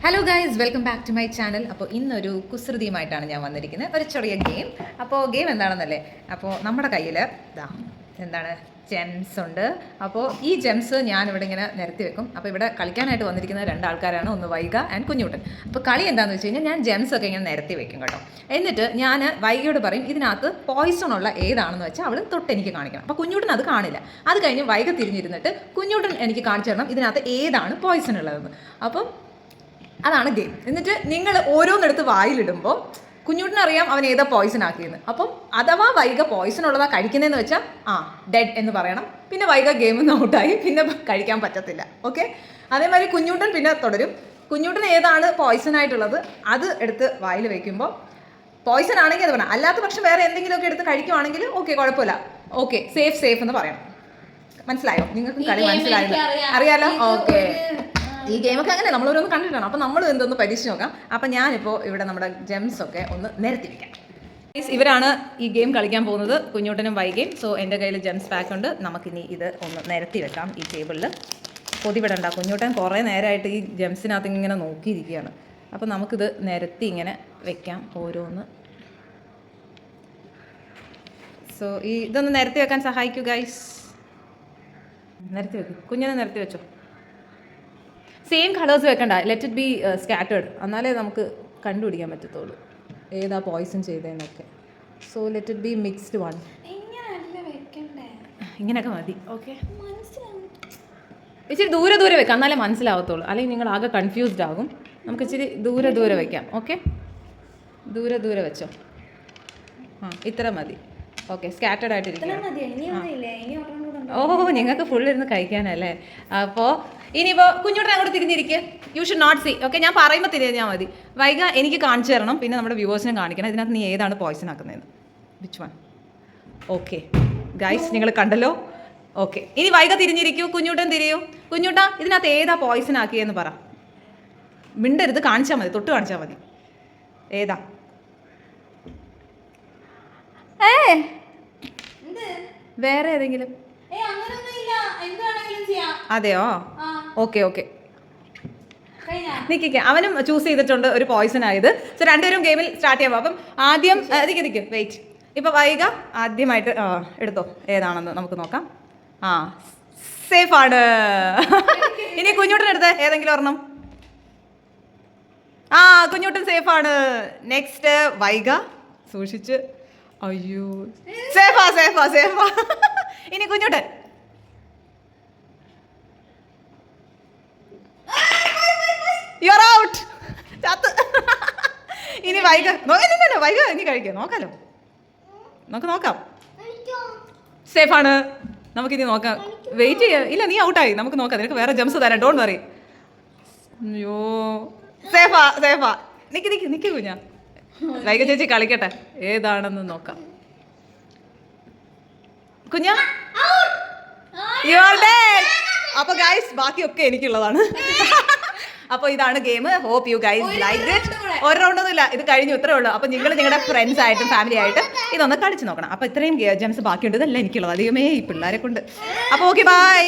Hello guys, welcome back to my channel. അപ്പോൾ ഇന്നൊരു കുസൃതിയുമായിട്ടാണ് ഞാൻ വന്നിരിക്കുന്നത്. ഒരു ചെറിയ ഗെയിം. അപ്പോൾ ഗെയിം എന്താണെന്നല്ലേ, അപ്പോൾ നമ്മുടെ കയ്യിൽ എന്താണ് ജെംസ് ഉണ്ട്. അപ്പോൾ ഈ ജെംസ് ഞാനിവിടെ ഇങ്ങനെ നിരത്തി വെക്കും. അപ്പോൾ ഇവിടെ കളിക്കാനായിട്ട് വന്നിരിക്കുന്ന രണ്ടാൾക്കാരാണ്, ഒന്ന് വൈഗ ആൻഡ് കുഞ്ഞൂട്ടൻ. അപ്പോൾ കളി എന്താണെന്ന് വെച്ച് കഴിഞ്ഞാൽ ഞാൻ ജെംസ് ഒക്കെ ഇങ്ങനെ നിരത്തി വെക്കും കേട്ടോ. എന്നിട്ട് ഞാൻ വൈഗയോട് പറയും ഇതിനകത്ത് പോയിസൺ ഉള്ള ഏതാണെന്ന് വെച്ചാൽ അവൾ തൊട്ട് എനിക്ക് കാണിക്കണം. അപ്പോൾ കുഞ്ഞൂട്ടൻ അത് കാണില്ല. അത് കഴിഞ്ഞ് വൈഗ തിരിഞ്ഞിരുന്നിട്ട് കുഞ്ഞൂട്ടൻ എനിക്ക് കാണിച്ചു തരണം ഇതിനകത്ത് ഏതാണ് പോയിസൺ ഉള്ളതെന്ന്. അപ്പം അതാണ് ഗെയിം. എന്നിട്ട് നിങ്ങൾ ഓരോന്നെടുത്ത് വായിലിടുമ്പോൾ കുഞ്ഞൂട്ടിനറിയാം അവൻ ഏതാ പോയിസൺ ആക്കിയെന്ന്. അപ്പം അഥവാ വൈഗ പോയിസൺ ഉള്ളതാ കഴിക്കുന്നതെന്ന് വെച്ചാൽ ഡെഡ് എന്ന് പറയണം. പിന്നെ വൈഗ ഗെയിമിൽ നിന്ന് ഔട്ടായി, പിന്നെ കഴിക്കാൻ പറ്റത്തില്ല. ഓക്കെ, അതേമാതിരി കുഞ്ഞൂട്ടൻ പിന്നെ തുടരും. കുഞ്ഞൂട്ടൻ ഏതാണ് പോയിസൺ ആയിട്ടുള്ളത് അത് എടുത്ത് വായിൽ വയ്ക്കുമ്പോൾ പോയിസൺ ആണെങ്കിൽ അത് പറയണം. അല്ലാത്ത പക്ഷം വേറെ എന്തെങ്കിലുമൊക്കെ എടുത്ത് കഴിക്കുവാണെങ്കിൽ ഓക്കെ, കുഴപ്പമില്ല. ഓക്കെ, സേഫ് എന്ന് പറയണം. മനസ്സിലായോ? നിങ്ങൾക്കും കളി മനസ്സിലായല്ലോ, അറിയാലോ? ഓക്കെ, ഈ ഗെയിമൊക്കെ അങ്ങനെ നമ്മളോരോന്ന് കണ്ടിട്ടാണ്. അപ്പോൾ നമ്മൾ എന്തൊന്ന് പരീക്ഷിച്ച് നോക്കാം. അപ്പം ഞാനിപ്പോൾ ഇവിടെ നമ്മുടെ ജെംസ് ഒക്കെ ഒന്ന് നിരത്തി വയ്ക്കാം. ഇവരാണ് ഈ ഗെയിം കളിക്കാൻ പോകുന്നത്, കുഞ്ഞൂട്ടനും വൈകയും. സോ എൻ്റെ കയ്യിൽ ജെംസ് പാക്ക് ഉണ്ട്. നമുക്കിനി ഇത് ഒന്ന് നിരത്തി വെക്കാം ഈ ടേബിളിൽ. പൊതിവിടണ്ട, കുഞ്ഞൂട്ടൻ കുറേ നേരമായിട്ട് ഈ ജെംസിനകത്ത് ഇങ്ങനെ നോക്കിയിരിക്കുകയാണ്. അപ്പോൾ നമുക്കിത് നിരത്തി ഇങ്ങനെ വെക്കാം ഓരോന്ന്. സോ ഇതൊന്ന് നിരത്തി വെക്കാൻ സഹായിക്കൂ ഗൈസ്. നിരത്തി വെക്കും, കുഞ്ഞിനെ നിരത്തി വെച്ചോ. സെയിം കളേഴ്സ് വെക്കണ്ട, ലെറ്റ് ഇറ്റ് ബി സ്കാറ്റേഡ്. എന്നാലേ നമുക്ക് കണ്ടുപിടിക്കാൻ പറ്റത്തുള്ളൂ ഏതാ പോയിസൺ ചെയ്തതെന്നൊക്കെ. So let it be mixed one. ഇങ്ങനെയൊക്കെ മതി. ഓക്കെ, ഇച്ചിരി ദൂരെ വെക്കാം, എന്നാലേ മനസ്സിലാവത്തുള്ളൂ. അല്ലെങ്കിൽ നിങ്ങൾ ആകെ കൺഫ്യൂസ്ഡ് ആകും. നമുക്ക് ഇച്ചിരി ദൂരെ വെക്കാം. ഓക്കെ, ദൂരെ വെച്ചോ. ഇത്ര മതി. ഓക്കെ, സ്കാറ്റേഡ് ആയിട്ടിരിക്കും. ഓ, നിങ്ങൾക്ക് ഫുള്ളിരുന്ന് കഴിക്കാനല്ലേ. അപ്പോൾ ഇനിയിപ്പോൾ കുഞ്ഞൂട്ടൻ അങ്ങോട്ട് തിരിഞ്ഞിരിക്കുക. You should not see. Okay, ഞാൻ പറയുമ്പോൾ തിരിഞ്ഞാൽ മതി. വൈഗ എനിക്ക് കാണിച്ചു തരണം, പിന്നെ നമ്മുടെ വ്യൂവേഴ്സിനും കാണിക്കണം ഇതിനകത്ത് നീ ഏതാണ് പോയിസൺ ആക്കുന്നതെന്ന്. Which one? ഓക്കെ ഗൈസ്, നിങ്ങൾ കണ്ടല്ലോ. ഓക്കെ, ഇനി വൈഗ തിരിഞ്ഞിരിക്കൂ, കുഞ്ഞൂട്ടൻ തിരിയൂ. കുഞ്ഞൂട്ടാ, ഇതിനകത്ത് ഏതാ പോയിസൺ ആക്കിയെന്ന് പറ. മിണ്ടരുത്, കാണിച്ചാൽ മതി, തൊട്ട് കാണിച്ചാൽ മതി. ഏതാ? വേറെ ഏതെങ്കിലും? അതെയോ? ഓക്കെ, നിൽക്കുക. അവനും ചൂസ് ചെയ്തിട്ടുണ്ട് ഒരു പോയിസൺ ആയത്. സോ രണ്ടുപേരും ഗെയിമിൽ സ്റ്റാർട്ട് ചെയ്യാം. അപ്പം ആദ്യം നിൽക്കും, വെയിറ്റ്. ഇപ്പം വൈഗ ആദ്യമായിട്ട് എടുത്തോ, ഏതാണെന്ന് നമുക്ക് നോക്കാം. സേഫാണ്. ഇനി കുഞ്ഞൂട്ടൻ എടുത്ത് ഏതെങ്കിലും ഒരെണ്ണം. കുഞ്ഞൂട്ടൻ സേഫാണ്. നെക്സ്റ്റ് വൈഗ, സൂക്ഷിച്ച്. അയ്യോ, സേഫാ. ഇനി കുഞ്ഞൂട്ടൻ. You are out. ചത്ത്. ഇനി വൈഗ ഇനി കഴിക്കാം, നോക്കാലോ. നോക്കാം. സേഫാണ്. നമുക്കിനി നോക്കാം. വെയിറ്റ് ചെയ്യാം. ഇല്ല, നീ ഔട്ടായി. നമുക്ക് നോക്കാം, നിനക്ക് വേറെ ജംസ് തരാം. Don't worry. അയ്യോ, സേഫാ. നിക്ക് കുഞ്ഞാ. വൈഗ ചേച്ചി കളിക്കട്ടെ, ഏതാണെന്ന് നോക്കാം. കുഞ്ഞാ, യു ആർ ഡെഡ്. അപ്പോൾ ഗൈസ്, ബാക്കിയൊക്കെ എനിക്കുള്ളതാണ്. അപ്പോൾ ഇതാണ് game. Hope you guys like it. ഒരു റൗണ്ടൊന്നുമില്ല, ഇത് കഴിഞ്ഞു, ഇത്രേ ഉള്ളൂ. അപ്പോൾ നിങ്ങൾ നിങ്ങളുടെ ഫ്രണ്ട്സ് ആയിട്ടും ഫാമിലി ആയിട്ടും ഇതൊന്ന് കളിച്ച് നോക്കണം. അപ്പോൾ ഇത്രയും ജെംസ് ബാക്കിയുണ്ട്, ഇതെല്ലാം എനിക്കുള്ളത്. അധികമേ ഈ പിള്ളേരെ കൊണ്ട്. അപ്പോൾ ഓക്കെ, ബൈ.